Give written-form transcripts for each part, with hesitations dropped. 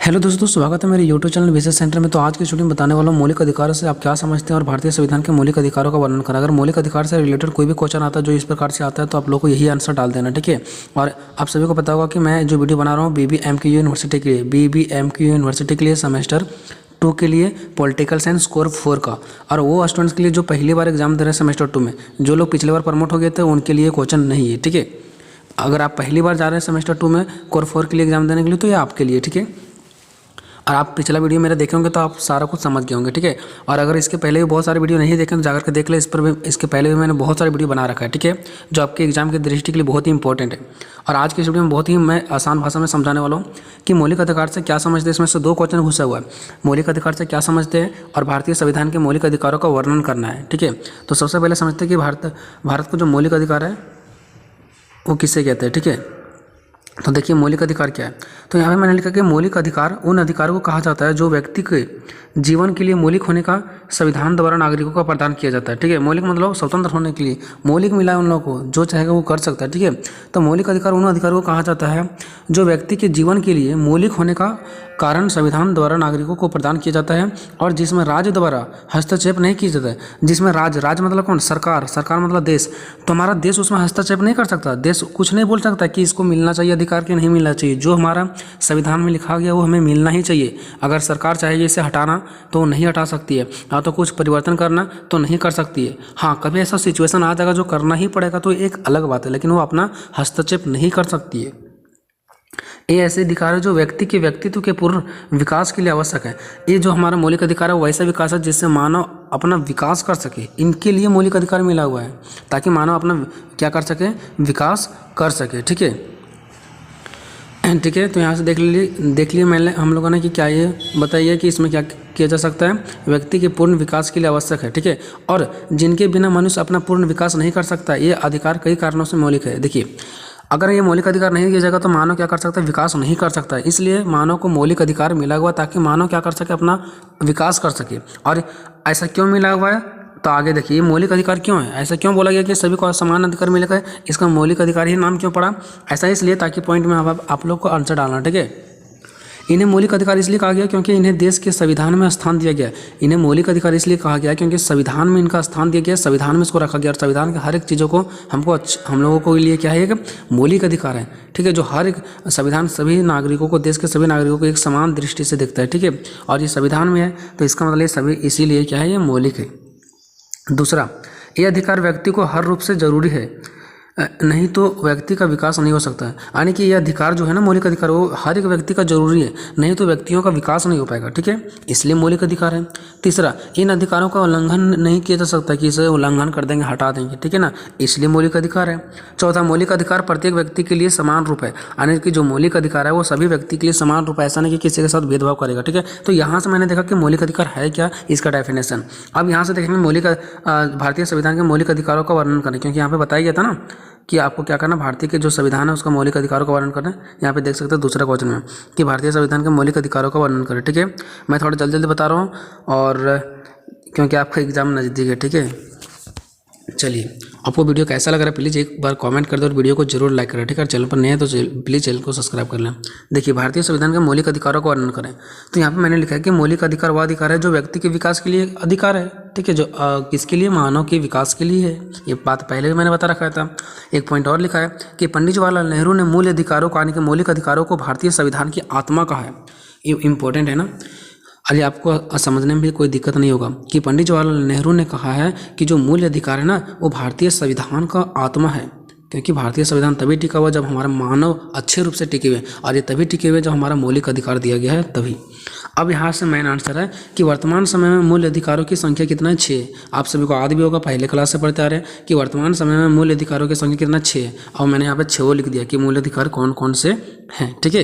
Hello दोस्तों, स्वागत है मेरे यूट्यूब चैनल विशेष सेंटर में। तो आज की वीडियो में बताने वाला हूँ मौलिक अधिकारों से आप क्या समझते हैं और भारतीय संविधान के मौलिक अधिकारों का वर्णन करें। अगर मौलिक अधिकार से रिलेटेड कोई भी क्वेश्चन आता है जो इस प्रकार से आता है तो आप लोग को यही आंसर डाल देना, ठीक है। और आप सभी को पता होगा कि मैं जो वीडियो बना रहा हूँ BBMQ यूनिवर्सिटी के लिए, BBMQ यूनिवर्सिटी के लिए सेमेस्टर 2 के लिए पॉलिटिकल साइंस कोर 4 का, और वो स्टूडेंट्स के लिए जो पहली बार एग्जाम दे रहे हैं सेमेस्टर 2 में, जो लोग पिछले बार प्रमोट हो गए थे उनके लिए क्वेश्चन नहीं है, ठीक है। अगर आप पहली बार जा रहे हैं सेमेस्टर 2 में कोर 4 के लिए एग्जाम देने के लिए तो ये आपके लिए, ठीक है। और आप पिछला वीडियो मेरा देखे होंगे तो आप सारा कुछ समझ गए होंगे, ठीक है। और अगर इसके पहले भी बहुत सारे वीडियो नहीं देखें तो जाकर के देख ले, इस पर भी इसके पहले भी मैंने बहुत सारे वीडियो बना रखा है, ठीक है, जो आपके एग्जाम की दृष्टि के लिए बहुत ही इंपॉर्टेंट है। और आज की इस वीडियो में बहुत ही मैं आसान भाषा में समझाने वाला हूँ कि मौलिक अधिकार से क्या समझते हैं। इसमें से 2 क्वेश्चन घुसा हुआ है, मौलिक अधिकार से क्या समझते हैं और भारतीय संविधान के मौलिक अधिकारों का वर्णन करना है, ठीक है। तो सबसे पहले समझते हैं कि भारत को जो मौलिक अधिकार है वो किसे कहते हैं, ठीक है। तो देखिए मौलिक अधिकार क्या है। तो यहाँ पे मैंने लिखा कि मौलिक अधिकार उन अधिकारों को कहा जाता है जो व्यक्ति के जीवन के लिए मौलिक होने का संविधान द्वारा नागरिकों को प्रदान किया जाता है, ठीक है। मौलिक मतलब स्वतंत्र होने के लिए, मौलिक मिला है उन लोगों को, जो चाहेगा वो कर सकता है, ठीक है। तो मौलिक अधिकार उन अधिकारों को कहा जाता है जो व्यक्ति के जीवन के लिए मौलिक होने का कारण संविधान द्वारा नागरिकों को प्रदान किया जाता है और जिसमें राज्य द्वारा हस्तक्षेप नहीं किया जाता है। जिसमें राज्य मतलब कौन? सरकार मतलब देश। तो हमारा देश उसमें हस्तक्षेप नहीं कर सकता, देश कुछ नहीं बोल सकता कि इसको मिलना चाहिए अधिकार कि नहीं मिलना चाहिए। जो हमारा संविधान में लिखा गया वो हमें मिलना ही चाहिए। अगर सरकार चाहेगी इसे हटाना तो नहीं हटा सकती है, या तो कुछ परिवर्तन करना तो नहीं कर सकती है। हाँ, कभी ऐसा सिचुएशन आ जाएगा जो करना ही पड़ेगा तो एक अलग बात है, लेकिन वो अपना हस्तक्षेप नहीं कर सकती है। ये ऐसे अधिकार है जो व्यक्ति के व्यक्तित्व के पूर्ण विकास के लिए आवश्यक है। ये जो हमारा मौलिक अधिकार है वैसा विकास है जिससे मानव अपना विकास कर सके। इनके लिए मौलिक अधिकार मिला हुआ है ताकि मानव अपना क्या कर सके, विकास कर सके, ठीक है, ठीक है। तो यहाँ से देख लिए मैंने हम लोगों ने कि क्या ये बताइए कि इसमें क्या किया जा सकता है। व्यक्ति के पूर्ण विकास के लिए आवश्यक है, ठीक है, और जिनके बिना मनुष्य अपना पूर्ण विकास नहीं कर सकता। ये अधिकार कई कारणों से मौलिक है। देखिए, अगर ये मौलिक अधिकार नहीं दिया जाएगा तो मानव क्या कर सकता है, विकास नहीं कर सकता है। इसलिए मानव को मौलिक अधिकार मिला हुआ ताकि मानव क्या कर सके, अपना विकास कर सके। और ऐसा क्यों मिला हुआ है तो आगे देखिए मौलिक अधिकार क्यों है, ऐसा क्यों बोला गया कि सभी को समान अधिकार मिलेगा है, इसका मौलिक अधिकार ही नाम क्यों पड़ा, ऐसा इसलिए ताकि पॉइंट में आप लोग को आंसर डालना, ठीक है। इन्हें मौलिक अधिकार इसलिए कहा गया क्योंकि इन्हें देश के संविधान में स्थान दिया गया। इन्हें मौलिक अधिकार इसलिए कहा गया क्योंकि संविधान में इनका स्थान दिया गया, संविधान में इसको रखा गया। और संविधान के हर एक चीज़ों को हम लोगों को लिए क्या है, एक मौलिक अधिकार है, ठीक है, जो हर एक संविधान सभी नागरिकों को, देश के सभी नागरिकों को एक समान दृष्टि से देखता है, ठीक है। और ये संविधान में है तो इसका मतलब ये सभी इसीलिए क्या है, ये मौलिक है। दूसरा, ये अधिकार व्यक्ति को हर रूप से जरूरी है, नहीं तो व्यक्ति का विकास नहीं हो सकता है। यानी कि ये अधिकार जो है ना, मौलिक अधिकार, वो हर एक व्यक्ति का जरूरी है, नहीं तो व्यक्तियों का विकास नहीं हो पाएगा, ठीक है, इसलिए मौलिक अधिकार है। तीसरा, इन अधिकारों का उल्लंघन नहीं किया जा सकता कि इसे उल्लंघन कर देंगे, हटा देंगे, ठीक है ना, इसलिए मौलिक अधिकार है। चौथा, मौलिक अधिकार प्रत्येक व्यक्ति के लिए समान रूप है। यानी कि जो मौलिक अधिकार है वो सभी व्यक्ति के लिए समान रूप है, ऐसा नहीं कि किसी के साथ भेदभाव करेगा, ठीक है। तो यहाँ से मैंने देखा कि मौलिक अधिकार है क्या, इसका डेफिनेशन। अब यहाँ से देखेंगे मौलिक भारतीय संविधान के मौलिक अधिकारों का वर्णन करें, क्योंकि यहाँ पे बताया गया था ना कि आपको क्या करना, भारतीय के जो संविधान है उसका मौलिक अधिकारों का वर्णन करना है। यहाँ पे देख सकते हैं दूसरा क्वेश्चन में कि भारतीय संविधान के मौलिक अधिकारों का वर्णन करें, ठीक है। मैं थोड़ा जल्दी बता रहा हूँ और क्योंकि आपका एग्जाम नज़दीक है, ठीक है। चलिए, आपको वीडियो कैसा लग रहा है प्लीज़ एक बार कमेंट कर दो और वीडियो को जरूर लाइक करें, ठीक है। चैनल पर नए हैं तो प्लीज़ चैनल को सब्सक्राइब कर लें। देखिए, भारतीय संविधान के मौलिक अधिकारों का वर्णन करें। तो यहाँ पे मैंने लिखा है कि मौलिक अधिकार वह अधिकार है जो व्यक्ति के विकास के लिए अधिकार है, ठीक है, जो किसके लिए, मानव के विकास के लिए है। ये बात पहले भी मैंने बता रखा था। एक पॉइंट और लिखा है कि पंडित जवाहरलाल नेहरू ने मूल अधिकारों को, यानी कि मौलिक अधिकारों को भारतीय संविधान की आत्मा कहा है। ये इंपॉर्टेंट है ना, अरे आपको समझने में भी कोई दिक्कत नहीं होगा कि पंडित जवाहरलाल नेहरू ने कहा है कि जो मूल अधिकार है ना वो भारतीय संविधान का आत्मा है। क्योंकि भारतीय संविधान तभी टिका हुआ जब हमारा मानव अच्छे रूप से टिके हुए, और ये तभी टिके हुए जब हमारा मौलिक अधिकार दिया गया है तभी। अब यहाँ से मेन आंसर है कि वर्तमान समय में मूल अधिकारों की संख्या कितना है, 6। आप सभी को याद भी होगा, पहले क्लास से पढ़ते आ रहे हैं कि वर्तमान समय में मूल अधिकारों की संख्या कितना, 6। और मैंने यहाँ पे 6 लिख दिया कि मूल अधिकार कौन कौन से हैं, ठीक है।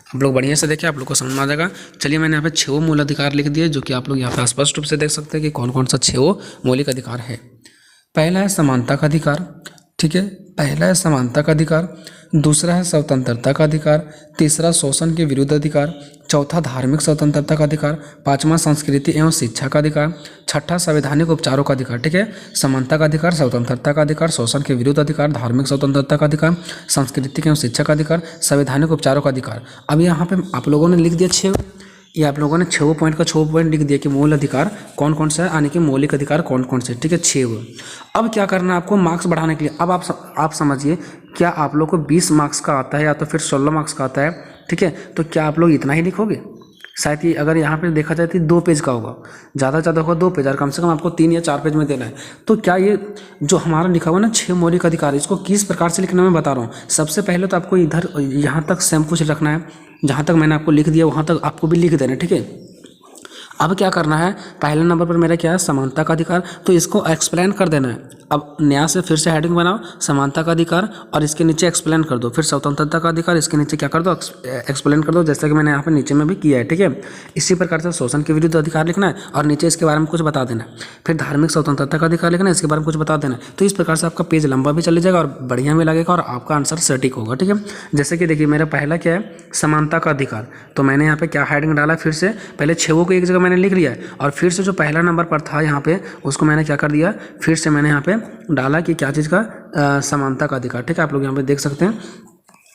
आप लोग बढ़िया से देखें, आप लोग को समझ में आ जाएगा। चलिए, मैंने यहाँ पे 6 मूल अधिकार लिख दिए जो कि आप लोग यहाँ पे स्पष्ट रूप से देख सकते हैं कि कौन कौन सा 6 मौलिक अधिकार है। पहला है समानता का अधिकार, ठीक है, पहला है समानता का अधिकार। दूसरा है स्वतंत्रता का अधिकार। तीसरा शोषण के विरुद्ध अधिकार। चौथा धार्मिक स्वतंत्रता का अधिकार, पांचवा संस्कृति एवं शिक्षा का अधिकार, छठा संवैधानिक उपचारों का अधिकार, ठीक है, समानता का अधिकार, स्वतंत्रता का अधिकार, शोषण के विरुद्ध अधिकार, धार्मिक स्वतंत्रता का अधिकार, सांस्कृतिक एवं शिक्षा का अधिकार, संवैधानिक उपचारों का अधिकार। अब यहाँ पे आप लोगों ने लिख दिया 6, ये आप लोगों ने 6 पॉइंट का 6 पॉइंट लिख दिया कि मूल अधिकार कौन कौन सा है, यानी कि मौलिक अधिकार कौन कौन से, ठीक है, 6। अब क्या करना है आपको मार्क्स बढ़ाने के लिए। अब आप समझिए, क्या आप लोग को 20 मार्क्स का आता है या तो फिर 16 मार्क्स का आता है, ठीक है, तो क्या आप लोग इतना ही लिखोगे? शायद ये अगर यहाँ पे देखा जाए तो 2 पेज का होगा, ज़्यादा से ज़्यादा होगा 2 पेज, और कम से कम आपको 3 या 4 पेज में देना है। तो क्या ये जो हमारा लिखा हुआ ना 6 मौलिक अधिकार, इसको किस प्रकार से लिखना मैं बता रहा हूँ। सबसे पहले तो आपको इधर यहाँ तक सेम कुछ रखना है, जहाँ तक मैंने आपको लिख दिया वहाँ तक आपको भी लिख देना है, ठीक है। अब क्या करना है, पहले नंबर पर मेरा क्या है, समानता का अधिकार, तो इसको एक्सप्लेन कर देना है। अब नया से फिर से हेडिंग बनाओ, समानता का अधिकार, और इसके नीचे एक्सप्लेन कर दो। फिर स्वतंत्रता का अधिकार, इसके नीचे क्या कर दो, एक्सप्लेन कर दो, जैसा कि मैंने यहाँ पे नीचे में भी किया है, ठीक है। इसी प्रकार से शोषण के विरुद्ध अधिकार लिखना है और नीचे इसके बारे में कुछ बता देना है। फिर धार्मिक स्वतंत्रता का अधिकार लिखना है, इसके बारे में कुछ बता देना है। तो इस प्रकार से आपका पेज लंबा भी चले जाएगा और बढ़िया भी लगेगा और आपका आंसर सटीक होगा, ठीक है। जैसे कि देखिए मेरा पहला क्या है, समानता का अधिकार, तो मैंने यहाँ पे क्या हेडिंग डाला, फिर से पहले 6 को एक जगह मैंने लिख लिया है और फिर से जो पहला नंबर पर था यहाँ पे उसको मैंने क्या कर दिया, फिर से मैंने यहाँ पे डाला कि क्या चीज़ का, समानता का अधिकार, ठीक है। आप लोग यहाँ पे देख सकते हैं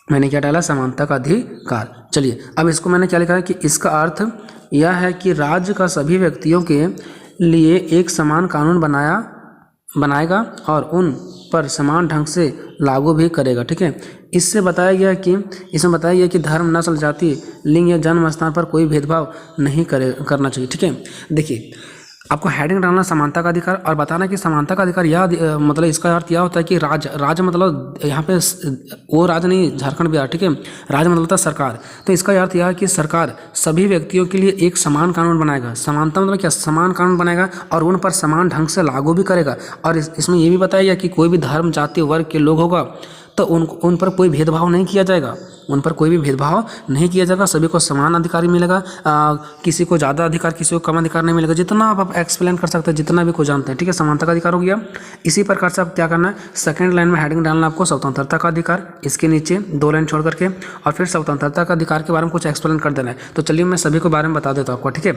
मैंने क्या डाला, समानता का अधिकार। चलिए अब इसको मैंने क्या लिखा है कि इसका अर्थ यह है कि राज्य का सभी व्यक्तियों के लिए एक समान कानून बनाएगा और उन पर समान ढंग से लागू भी करेगा, ठीक है। इसमें बताया गया कि धर्म, नस्ल, जाति, लिंग या जन्म स्थान पर कोई भेदभाव नहीं करना चाहिए, ठीक है। देखिए आपको हेडिंग डालना समानता का अधिकार और बताना कि समानता का अधिकार यह मतलब इसका अर्थ यह होता है कि राज्य मतलब यहाँ पे वो राज्य नहीं, झारखंड बिहार, ठीक है, राज्य मतलब होता है सरकार। तो इसका अर्थ यह है कि सरकार सभी व्यक्तियों के लिए एक समान कानून बनाएगा। समानता मतलब क्या, समान कानून बनाएगा और उन पर समान ढंग से लागू भी करेगा। और इसमें यह भी बताया गया कि कोई भी धर्म, जाति, वर्ग के लोग होगा तो उन पर कोई भेदभाव नहीं किया जाएगा, उन पर कोई भी भेदभाव नहीं किया जाएगा, सभी को समान अधिकार मिलेगा। किसी को ज़्यादा अधिकार, किसी को कम अधिकार नहीं मिलेगा। जितना आप एक्सप्लेन कर सकते हैं, जितना भी को जानते हैं, ठीक है, समानता का अधिकार हो गया। इसी प्रकार से आप क्या करना है, सेकंड लाइन में हेडिंग डालना आपको स्वतंत्रता का अधिकार, इसके नीचे 2 लाइन छोड़ करके, और फिर स्वतंत्रता का अधिकार के बारे में कुछ एक्सप्लेन कर देना है। तो चलिए मैं सभी के बारे में बता देता हूँ आपको, ठीक है।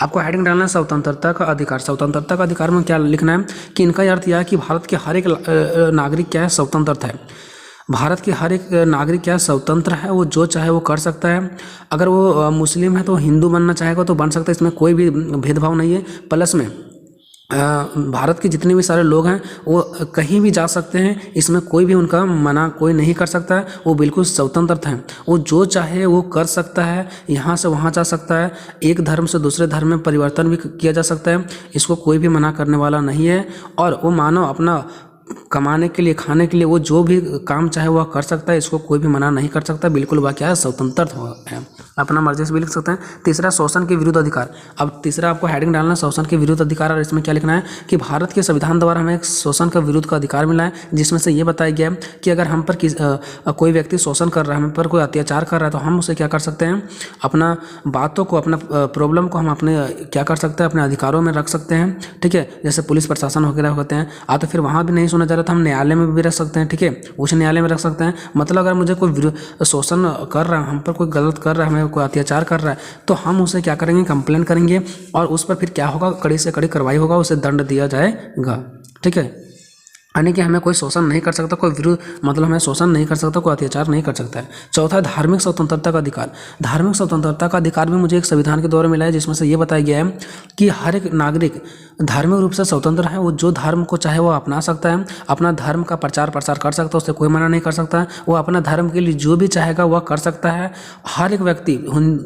आपको हेडिंग डालना है स्वतंत्रता का अधिकार। स्वतंत्रता का अधिकार में क्या लिखना है कि इनका अर्थ यह है कि भारत के हर एक नागरिक क्या है, स्वतंत्र है। भारत के हर एक नागरिक क्या स्वतंत्र है, वो जो चाहे वो कर सकता है। अगर वो मुस्लिम है तो हिंदू बनना चाहेगा तो बन सकता है, इसमें कोई भी भेदभाव नहीं है। प्लस में भारत के जितने भी सारे लोग हैं वो कहीं भी जा सकते हैं, इसमें कोई भी उनका मना कोई नहीं कर सकता है, वो बिल्कुल स्वतंत्र हैं। वो जो चाहे वो कर सकता है, यहाँ से वहाँ जा सकता है, एक धर्म से दूसरे धर्म में परिवर्तन भी किया जा सकता है, इसको कोई भी मना करने वाला नहीं है। और वो मानव अपना कमाने के लिए, खाने के लिए वो जो भी काम चाहे वह कर सकता है, इसको कोई भी मना नहीं कर सकता, बिल्कुल वह क्या है, स्वतंत्र है, अपना मर्जी से भी लिख सकते हैं। तीसरा शोषण के विरुद्ध अधिकार। अब तीसरा आपको हेडिंग डालना है शोषण के विरुद्ध अधिकार, और इसमें क्या लिखना है कि भारत के संविधान द्वारा हमें एक शोषण का विरुद्ध का अधिकार मिला है, जिसमें से ये बताया गया है कि अगर हम पर कोई व्यक्ति शोषण कर रहा है, हम पर कोई अत्याचार कर रहा है, तो हम उसे क्या कर सकते हैं, अपना बातों को, अपना प्रॉब्लम को हम अपने क्या कर सकते हैं, अपने अधिकारों में रख सकते हैं, ठीक है। जैसे पुलिस प्रशासन वगैरह होते हैं, तो फिर वहाँ भी नहीं सुना जा रहा था, हम न्यायालय में भी रख सकते हैं, ठीक है, उच्च न्यायालय में रख सकते हैं। मतलब अगर मुझे कोई शोषण कर रहा है, हम पर कोई गलत कर रहा है, हमें कोई अत्याचार कर रहा है, तो हम उसे क्या करेंगे, कंप्लेन करेंगे और उस पर फिर क्या होगा, कड़ी से कड़ी कार्रवाई होगा, उसे दंड दिया जाएगा, ठीक है। यानी कि हमें कोई शोषण नहीं कर सकता, कोई विरुद्ध मतलब हमें शोषण नहीं कर सकता, कोई अत्याचार नहीं कर सकता है। चौथा धार्मिक स्वतंत्रता का अधिकार। धार्मिक स्वतंत्रता का अधिकार भी मुझे एक संविधान के द्वारा मिला है, जिसमें से ये बताया गया है कि हर एक नागरिक धार्मिक रूप से स्वतंत्र है, वो जो धर्म को चाहे वो अपना सकता है, अपना धर्म का प्रचार प्रसार कर सकता है, उससे कोई मना नहीं कर सकता है, वो अपना धर्म के लिए जो भी चाहेगा वह कर सकता है। हर एक व्यक्ति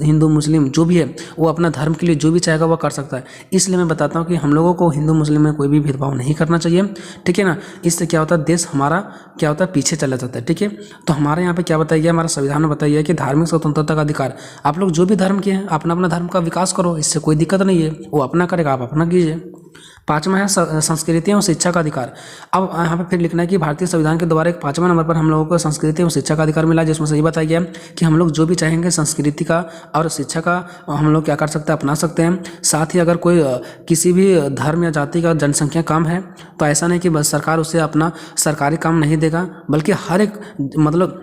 हिंदू मुस्लिम जो भी है वो अपना धर्म के लिए जो भी चाहेगा वह कर सकता है। इसलिए मैं बताता हूँ कि हम लोगों को हिंदू मुस्लिम में कोई भी भेदभाव नहीं करना चाहिए, ठीक है ना। इससे क्या होता है, देश हमारा क्या होता है, पीछे चला जाता है, ठीक है। तो हमारे यहाँ पे क्या बताया गया, हमारा संविधान में बताया गया कि धार्मिक स्वतंत्रता का अधिकार, आप लोग जो भी धर्म के हैं अपना अपना धर्म का विकास करो, इससे कोई दिक्कत नहीं है, वो अपना करेगा, आप अपना कीजिए। पांचवा है संस्कृति एवं शिक्षा का अधिकार। अब यहाँ पे फिर लिखना है कि भारतीय संविधान के द्वारा एक 5वां नंबर पर हम लोगों को संस्कृति एवं शिक्षा का अधिकार मिला, जिसमें से ये बताया गया कि हम लोग जो भी चाहेंगे संस्कृति का और शिक्षा का हम लोग क्या कर सकते हैं, अपना सकते हैं। साथ ही अगर कोई किसी भी धर्म या जाति का जनसंख्या कम है तो ऐसा नहीं कि बस सरकार उसे अपना सरकारी काम नहीं देगा, बल्कि हर एक मतलब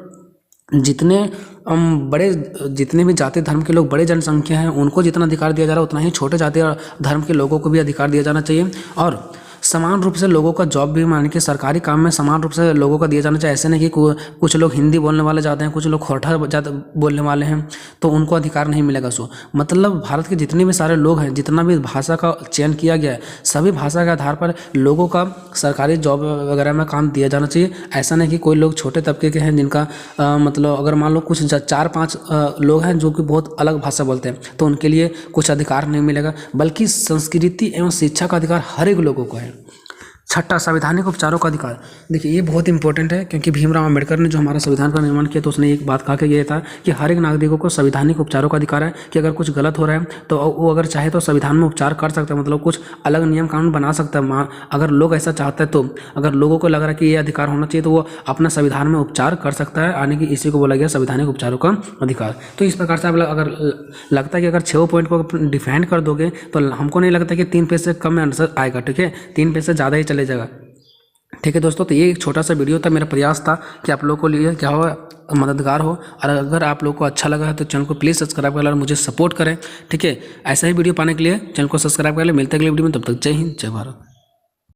जितने बड़े जितने भी जाति धर्म के लोग बड़े जनसंख्या हैं उनको जितना अधिकार दिया जा रहा है उतना ही छोटे जाति और धर्म के लोगों को भी अधिकार दिया जाना चाहिए। और समान रूप से लोगों का जॉब भी मान के सरकारी काम में समान रूप से लोगों का दिया जाना चाहिए। ऐसे नहीं कि कुछ लोग हिंदी बोलने वाले ज़्यादा हैं, कुछ लोग खोरठा ज़्यादा बोलने वाले हैं तो उनको अधिकार नहीं मिलेगा। सो मतलब भारत के जितने भी सारे लोग हैं, जितना भी भाषा का चयन किया गया है, सभी भाषा के आधार पर लोगों का सरकारी जॉब वगैरह में काम दिया जाना चाहिए। ऐसा नहीं कि कोई लोग छोटे तबके के हैं जिनका मतलब अगर मान लो कुछ 4-5 लोग हैं जो कि बहुत अलग भाषा बोलते हैं तो उनके लिए कुछ अधिकार नहीं मिलेगा, बल्कि संस्कृति एवं शिक्षा का अधिकार हर एक लोगों को है। छठा, संवैधानिक उपचारों का अधिकार। देखिए ये बहुत इंपॉर्टेंट है क्योंकि भीमराव अंबेडकर ने जो हमारा संविधान का निर्माण किया तो उसने एक बात कहा कि ये था कि हर एक नागरिकों को संवैधानिक उपचारों का अधिकार है कि अगर कुछ गलत हो रहा है तो वो अगर चाहे तो संविधान में उपचार कर सकता है, मतलब कुछ अलग नियम कानून बना सकता है। अगर लोग ऐसा चाहते हैं तो अगर लोगों को लग रहा है कि ये अधिकार होना चाहिए तो वो अपना संविधान में उपचार कर सकता है, यानी कि इसी को बोला गया संवैधानिक उपचारों का अधिकार। तो इस प्रकार से आप अगर लगता है कि अगर 6 पॉइंट को डिफाइन कर दोगे तो हमको नहीं लगता कि 3 पेज से कम में आंसर आएगा, ठीक है, 3 पेज से ज़्यादा ही चले जाएगा। ठीक है दोस्तों, तो ये एक छोटा सा वीडियो था, मेरा प्रयास था कि आप लोगों को लिए क्या हो मददगार हो। और अगर आप लोगों को अच्छा लगा है तो चैनल को प्लीज़ सब्सक्राइब कर और मुझे सपोर्ट करें, ठीक है। ऐसा ही वीडियो पाने के लिए चैनल को सब्सक्राइब कर ले। मिलते हैं अगले वीडियो में, तब तक जय हिंद जय भारत।